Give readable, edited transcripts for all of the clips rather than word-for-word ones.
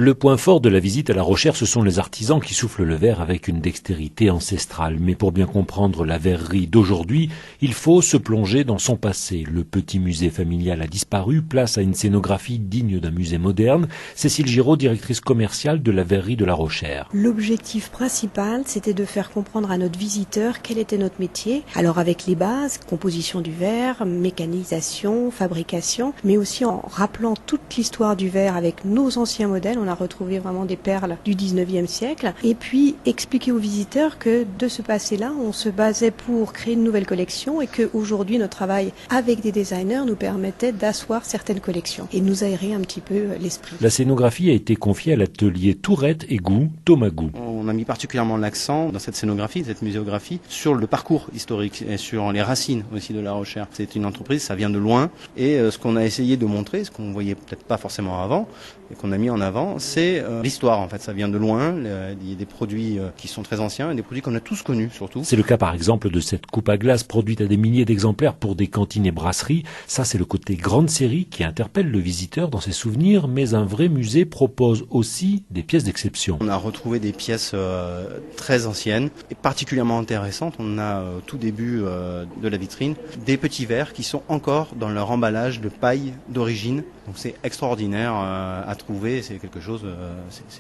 Le point fort de la visite à La Rochère, ce sont les artisans qui soufflent le verre avec une dextérité ancestrale. Mais pour bien comprendre la verrerie d'aujourd'hui, il faut se plonger dans son passé. Le petit musée familial a disparu, place à une scénographie digne d'un musée moderne. Cécile Giraud, directrice commerciale de la verrerie de La Rochère. L'objectif principal, c'était de faire comprendre à notre visiteur quel était notre métier. Alors avec les bases, composition du verre, mécanisation, fabrication, mais aussi en rappelant toute l'histoire du verre avec nos anciens modèles. On a retrouvé vraiment des perles du 19e siècle. Et puis expliquer aux visiteurs que de ce passé-là, on se basait pour créer une nouvelle collection et qu'aujourd'hui, notre travail avec des designers nous permettait d'asseoir certaines collections et nous aérer un petit peu l'esprit. La scénographie a été confiée à l'atelier Tourette et Goût, Thomas Goût. On a mis particulièrement l'accent dans cette scénographie, cette muséographie, sur le parcours historique et sur les racines aussi de La Rochère. C'est une entreprise, ça vient de loin et ce qu'on a essayé de montrer, ce qu'on voyait peut-être pas forcément avant et qu'on a mis en avant, c'est l'histoire en fait. Ça vient de loin, il y a des produits qui sont très anciens et des produits qu'on a tous connus surtout. C'est le cas par exemple de cette coupe à glace produite à des milliers d'exemplaires pour des cantines et brasseries. Ça c'est le côté grande série qui interpelle le visiteur dans ses souvenirs, mais un vrai musée propose aussi des pièces d'exception. On a retrouvé des pièces très anciennes et particulièrement intéressantes. On a au tout début de la vitrine des petits verres qui sont encore dans leur emballage de paille d'origine. Donc c'est extraordinaire à trouver, c'est quelque chose,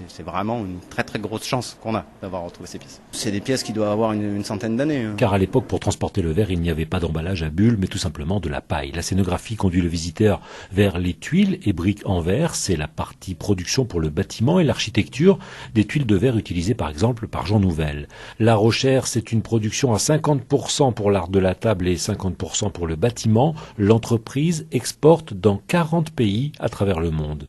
c'est vraiment une très très grosse chance qu'on a d'avoir retrouvé ces pièces. C'est des pièces qui doivent avoir une centaine d'années. Car à l'époque, pour transporter le verre, il n'y avait pas d'emballage à bulles, mais tout simplement de la paille. La scénographie conduit le visiteur vers les tuiles et briques en verre, c'est la partie production pour le bâtiment et l'architecture, des tuiles de verre utilisées par exemple par Jean Nouvel. La Rochère, c'est une production à 50% pour l'art de la table et 50% pour le bâtiment. L'entreprise exporte dans 40 pays à travers le monde.